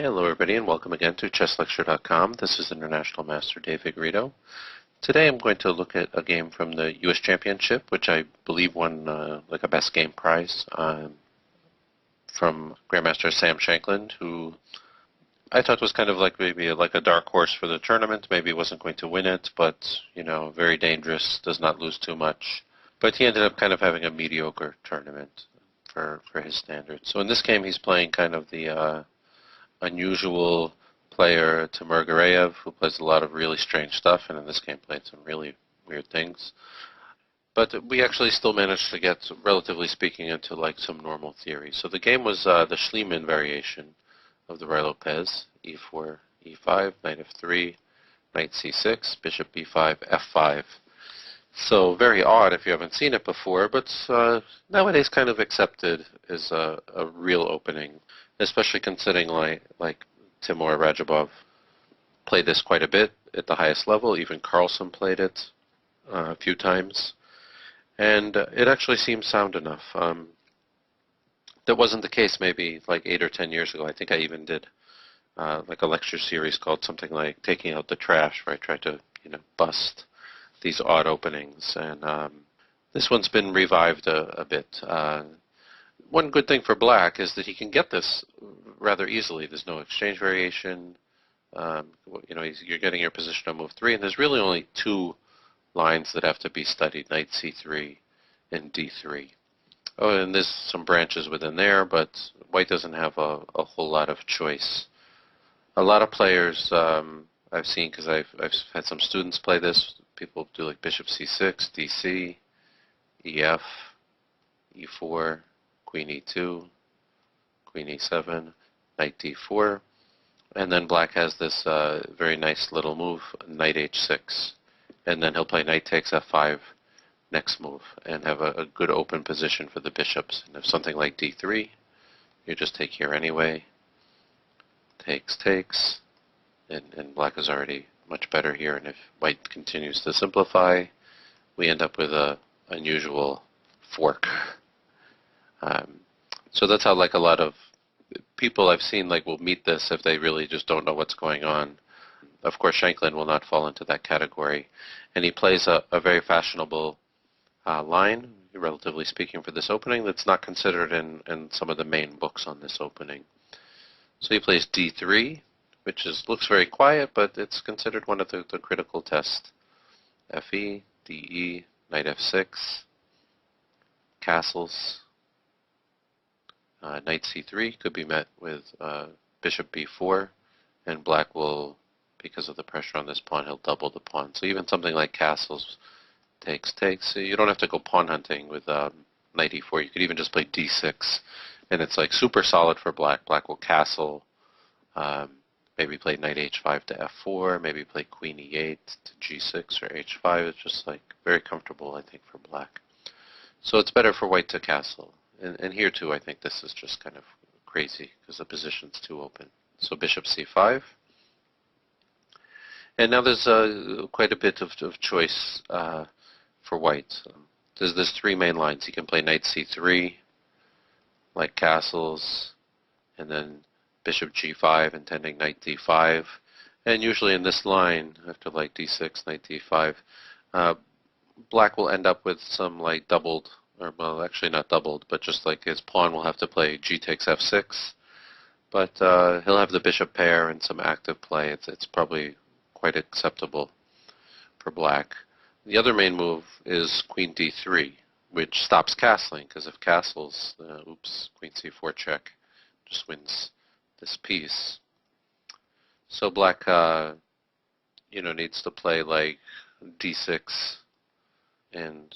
Hello everybody and welcome again to chesslecture.com. This is International Master David Vigorito. Today I'm going to look at a game from the U.S. Championship, which I believe won like a best game prize from Grandmaster Sam Shankland, who I thought was kind of like maybe like a dark horse for the tournament. Maybe wasn't going to win it, but you know, very dangerous, does not lose too much. But he ended up kind of having a mediocre tournament for his standards. So in this game he's playing kind of the unusual player Timur Gareev, who plays a lot of really strange stuff, and in this game played some really weird things. But we actually still managed to get, relatively speaking, into like some normal theory. So the game was the Schliemann variation of the Lopez: e4, e5, knight f3, knight c6, bishop b5, f5. So very odd if you haven't seen it before, but nowadays kind of accepted as a real opening, especially considering like Timur Rajabov played this quite a bit at the highest level. Even Carlsen played it a few times, and it actually seems sound enough. That wasn't the case maybe like 8 or 10 years ago. I think I even did like a lecture series called something like Taking Out the Trash, where I tried to bust these odd openings, and this one's been revived a bit. One good thing for black is that he can get this rather easily. There's no exchange variation. You're getting your position on move 3, and there's really only two lines that have to be studied: knight c3 and d3. Oh, and there's some branches within there, but white doesn't have a whole lot of choice. A lot of players I've seen, because I've had some students play this. People do like bishop c6, dc, ef, e4, queen e2, queen e7, knight d4, and then black has this very nice little move, knight h6, and then he'll play knight takes f5 next move and have a good open position for the bishops. And if something like d3, you just take here anyway, takes, and black is already much better here, and if white continues to simplify, we end up with a unusual fork. So that's how like a lot of people I've seen like will meet this if they really just don't know what's going on. Of course, Shankland will not fall into that category, and he plays a very fashionable line, relatively speaking, for this opening that's not considered in some of the main books on this opening. So he plays d3, which looks very quiet, but it's considered one of the critical tests. Fe, de, knight f6, castles. Knight c3 could be met with bishop b4, and black will, because of the pressure on this pawn, he'll double the pawn. So even something like castles, takes. So you don't have to go pawn hunting with knight e4. You could even just play d6, and it's like super solid for black. Black will castle, maybe play knight h5 to f4, maybe play queen e8 to g6 or h5. It's just like very comfortable, I think, for black. So it's better for white to castle. And here, too, I think this is just kind of crazy because the position's too open. So bishop c5. And now there's quite a bit of choice for white. There's three main lines. He can play knight c3, like castles, and then bishop g5, intending knight d5. And usually in this line, after like d6, knight d5, black will end up with some like doubled, or well, actually not doubled, but just like his pawn will have to play g takes f6. But he'll have the bishop pair and some active play. It's probably quite acceptable for black. The other main move is queen d3, which stops castling, because if castles, queen c4 check just wins this piece. So black, needs to play like d6, and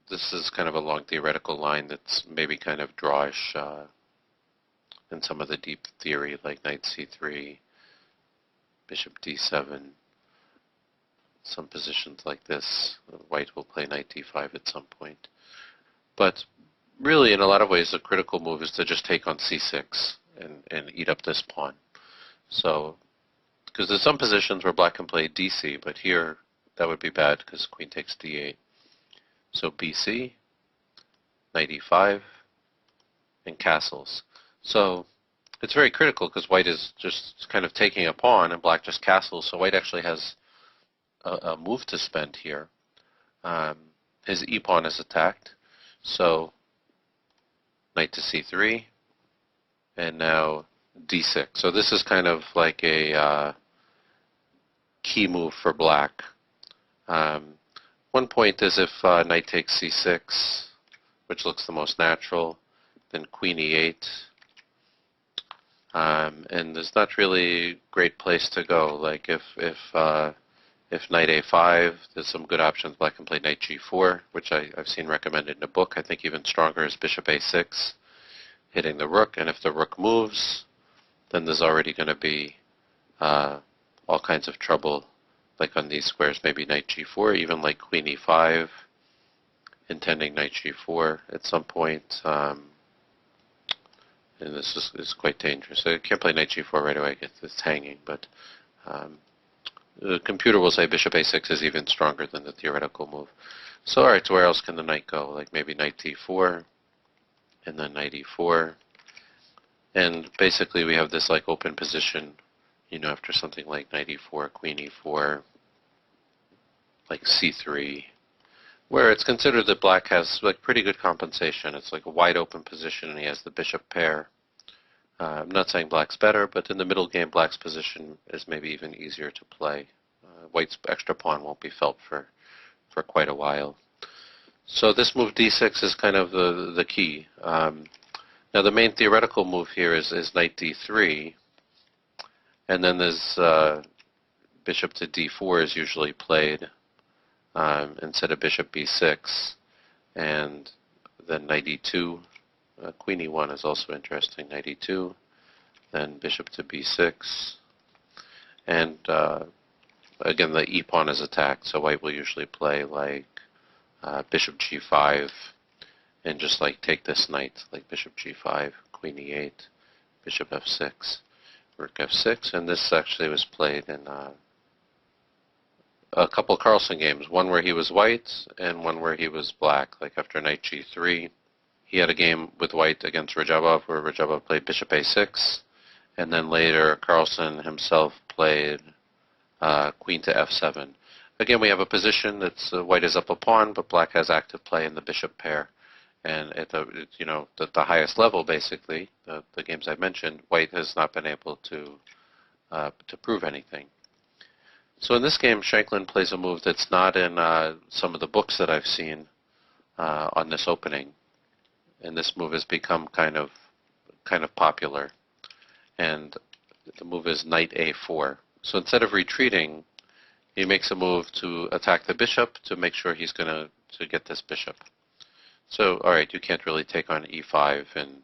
this is kind of a long theoretical line that's maybe kind of drawish in some of the deep theory, like knight c3, bishop d7, some positions like this. White will play knight d5 at some point. But really, in a lot of ways, the critical move is to just take on c6 and eat up this pawn. So, because there's some positions where black can play dc, but here that would be bad because queen takes d8. So bc, knight e5, and castles. So it's very critical because white is just kind of taking a pawn and black just castles, so white actually has a move to spend here. His e-pawn is attacked, so knight to c3, and now d6. So this is kind of like a key move for black. One point is if knight takes c6, which looks the most natural, then queen e8. And there's not really a great place to go. Like if knight a5, there's some good options. Black can play knight g4, which I've seen recommended in a book. I think even stronger is bishop a6, hitting the rook. And if the rook moves, then there's already going to be all kinds of trouble, like on these squares, maybe knight g4, even like queen e5, intending knight g4 at some point. And this is quite dangerous. I can't play knight g4 right away. It's hanging, but the computer will say bishop a6 is even stronger than the theoretical move. So, all right, so where else can the knight go? Like maybe knight d4, and then knight e4. And basically we have this like open position, you know, after something like knight e4, queen e4, like c3, where it's considered that black has like pretty good compensation. It's like a wide open position, and he has the bishop pair. I'm not saying black's better, but in the middle game, black's position is maybe even easier to play. White's extra pawn won't be felt for quite a while. So this move d6 is kind of the key. Now the main theoretical move here is knight d3, and then there's bishop to d4 is usually played. Instead of bishop b6, and then knight e2. Queen e1 is also interesting, knight e2, then bishop to b6, and again the e-pawn is attacked, so white will usually play like bishop g5, and just like take this knight, like bishop g5, queen e8, bishop f6, rook f6, and this actually was played in a couple Carlsen games, one where he was white and one where he was black, like after knight g3. He had a game with white against Rajabov where Rajabov played bishop a6, and then later Carlsen himself played queen to f7. Again, we have a position that's white is up a pawn, but black has active play in the bishop pair. And at the highest level, basically, the games I've mentioned, white has not been able to prove anything. So in this game, Shankland plays a move that's not in some of the books that I've seen on this opening, and this move has become kind of popular. And the move is knight a4. So instead of retreating, he makes a move to attack the bishop to make sure he's going to get this bishop. So all right, you can't really take on e5 and